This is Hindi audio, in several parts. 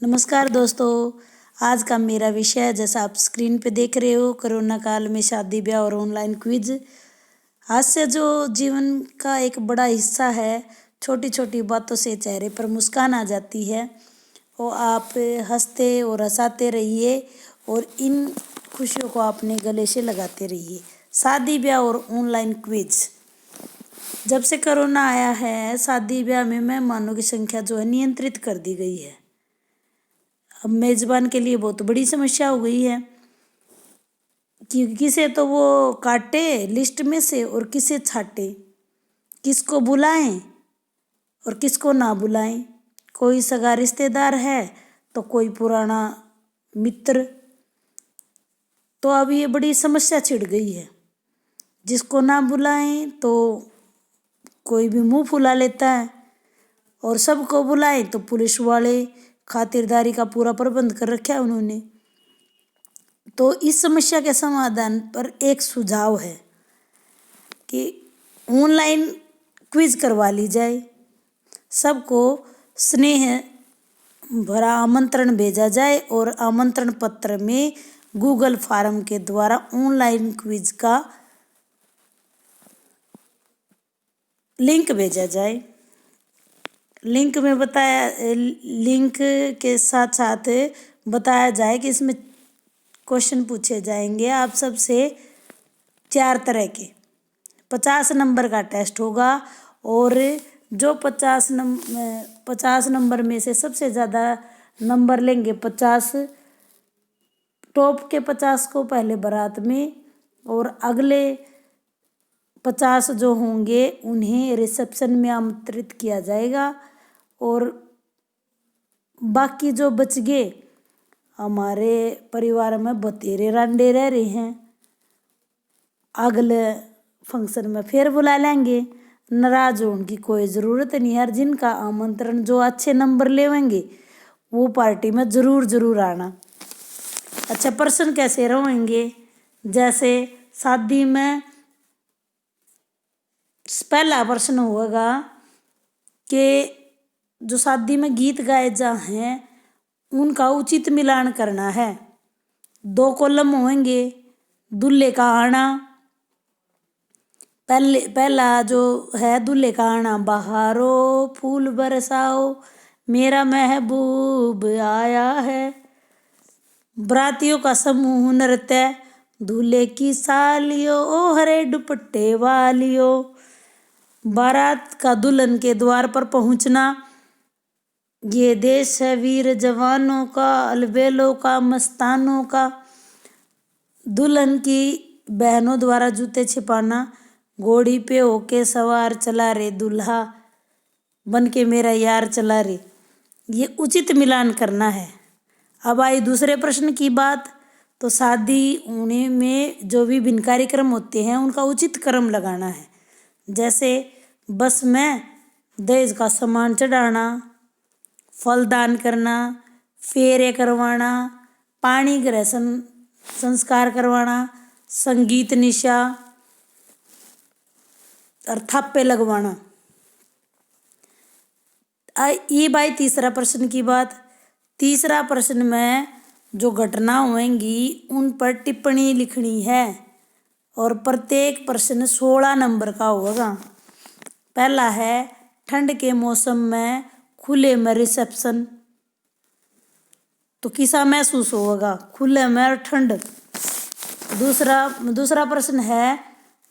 नमस्कार दोस्तों। आज का मेरा विषय है, जैसा आप स्क्रीन पे देख रहे हो, कोरोना काल में शादी ब्याह और ऑनलाइन क्विज। हास्य जो जीवन का एक बड़ा हिस्सा है, छोटी छोटी बातों से चेहरे पर मुस्कान आ जाती है। और आप हंसते और हंसाते रहिए और इन खुशियों को अपने गले से लगाते रहिए। शादी ब्याह और ऑनलाइन क्विज। जब से कोरोना आया है, शादी ब्याह में मेहमानों की संख्या जो है नियंत्रित कर दी गई है। अब मेज़बान के लिए बहुत बड़ी समस्या हो गई है कि किसे तो वो काटे लिस्ट में से और किसे छाटे, किसको बुलाएं और किसको ना बुलाएं। कोई सगा रिश्तेदार है तो कोई पुराना मित्र। तो अब ये बड़ी समस्या छिड़ गई है। जिसको ना बुलाएं तो कोई भी मुंह फुला लेता है और सबको बुलाएं तो पुलिस वाले खातिरदारी का पूरा प्रबंध कर रखा है उन्होंने। तो इस समस्या के समाधान पर एक सुझाव है कि ऑनलाइन क्विज करवा ली जाए। सबको स्नेह भरा आमंत्रण भेजा जाए और आमंत्रण पत्र में गूगल फॉर्म के द्वारा ऑनलाइन क्विज का लिंक भेजा जाए। लिंक के साथ साथ बताया जाए कि इसमें क्वेश्चन पूछे जाएंगे आप सबसे 4 तरह के। 50 नंबर का टेस्ट होगा और जो 50 नंबर में से सबसे ज़्यादा नंबर लेंगे, 50 टॉप के 50 को पहले बारात में और अगले 50 जो होंगे उन्हें रिसेप्शन में आमंत्रित किया जाएगा। और बाकी जो बच गए, हमारे परिवार में बतेरे रांडे रह रहे हैं, अगले फंक्शन में फिर बुला लेंगे। नाराज होने की कोई ज़रूरत नहीं यार। जिनका आमंत्रण जो अच्छे नंबर लेवेंगे वो पार्टी में ज़रूर आना। अच्छा, प्रश्न कैसे रहेंगे? जैसे शादी में पहला प्रश्न होगा कि जो शादी में गीत गाए जा हैं उनका उचित मिलान करना है। 2 कॉलम होंगे। दूल्हे का आना, पहला जो है दूल्हे का आना, बहारो फूल बरसाओ मेरा महबूब आया है। बरातियों का समूह नृत्य, दूल्हे की सालियों ओ हरे दुपट्टे वालियों। बारात का दुल्हन के द्वार पर पहुंचना, ये देश है वीर जवानों का, अलबेलों का, मस्तानों का। दुल्हन की बहनों द्वारा जूते छिपाना, घोड़ी पे होके सवार चला रे दूल्हा बन के मेरा यार चला रे। ये उचित मिलान करना है। अब आई दूसरे प्रश्न की बात। तो शादी होने में जो भी भिन्न कार्यक्रम होते हैं उनका उचित क्रम लगाना है। जैसे बस में दहेज का सामान चढ़ाना, फल दान करना, फेरे करवाना, पाणी ग्रह संस्कार करवाना, संगीत निशा और थाप्पे लगवाना। ये भाई तीसरा प्रश्न की बात। तीसरा प्रश्न में जो घटना होंगी उन पर टिप्पणी लिखनी है और प्रत्येक प्रश्न 16 नंबर का होगा। पहला है ठंड के मौसम में खुले में रिसेप्शन, तो किसा महसूस होगा? खुले में और ठंड। दूसरा प्रश्न है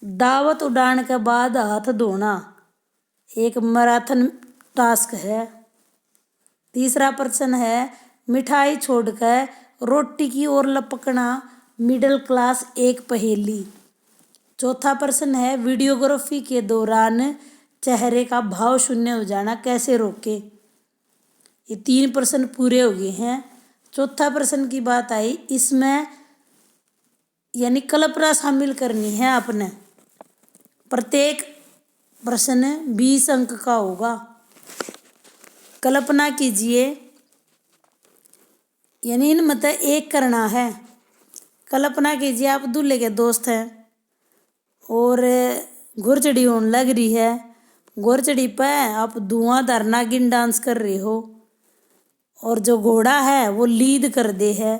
दावत उड़ाने के बाद हाथ धोना, एक मैराथन टास्क है। तीसरा प्रश्न है मिठाई छोड़कर रोटी की ओर लपकना, मिडिल क्लास एक पहेली। चौथा प्रश्न है वीडियोग्राफी के दौरान चेहरे का भाव शून्य हो जाना, कैसे रोके? ये 3 प्रश्न पूरे हो गए हैं। चौथा प्रश्न की बात आई, इसमें यानी कल्पना शामिल करनी है आपने। प्रत्येक प्रश्न 20 अंक का होगा। कल्पना कीजिए, यानी इनमें से एक करना है। कल्पना कीजिए आप दूल्हे के दोस्त हैं और घुरचड़ी होने लग रही है। घुरचड़ी पे आप धुआंधार नागिन डांस कर रहे हो और जो घोड़ा है वो लीद कर दे है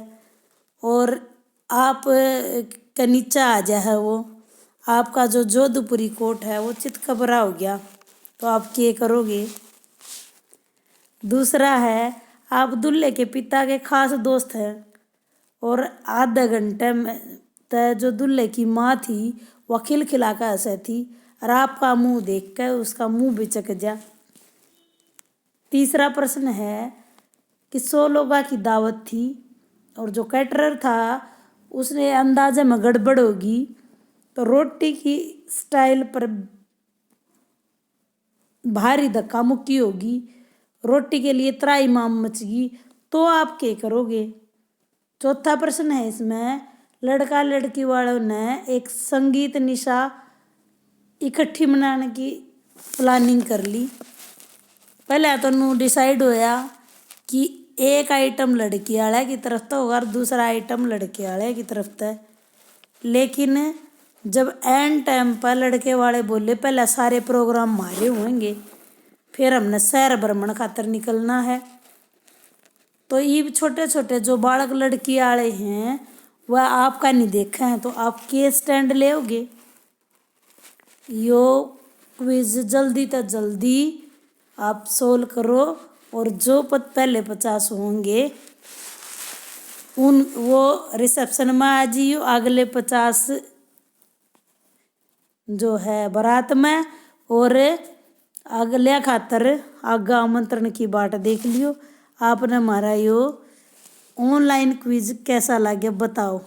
और आप के नीचे आ जा है वो आपका जो जोधपुरी कोट है वो चितकबरा हो गया तो आप क्या करोगे। दूसरा है आप दूल्हे के पिता के खास दोस्त हैं और आधे घंटे में तय जो दूल्हे की माँ थी वह खिलखिला कर हंसे थी और आपका मुंह देख कर उसका मुंह बिचक जा। तीसरा प्रश्न है कि 100 लोगों की दावत थी और जो कैटरर था उसने अंदाजे में गड़बड़ होगी तो रोटी की स्टाइल पर भारी धक्का मुक्की होगी, रोटी के लिए त्राई माम मचगी तो आप क्या करोगे। चौथा प्रश्न है इसमें लड़का लड़की वालों ने एक संगीत निशा इकट्ठी मनाने की प्लानिंग कर ली। पहले तो नू डिसाइड होया कि एक आइटम लड़की वाले की तरफ तो होगा और दूसरा आइटम लड़के वाले की तरफ था, लेकिन जब एंड टाइम पर लड़के वाले बोले पहले सारे प्रोग्राम मारे होंगे फिर हमने शहर भ्रमण खातर निकलना है, तो ये छोटे छोटे जो बालक लड़की वाले हैं वह आपका नहीं देखा है तो आप के स्टैंड लेओगे। यो क्विज जल्दी तो जल्दी आप सोल्व करो और जो पहले 50 होंगे उन वो रिसेप्शन में आ जियो, अगले 50 जो है बारात में और अगले खातर आगा आमंत्रण की बाट देख लियो। आपने हमारा यो ऑनलाइन क्विज कैसा लगे बताओ।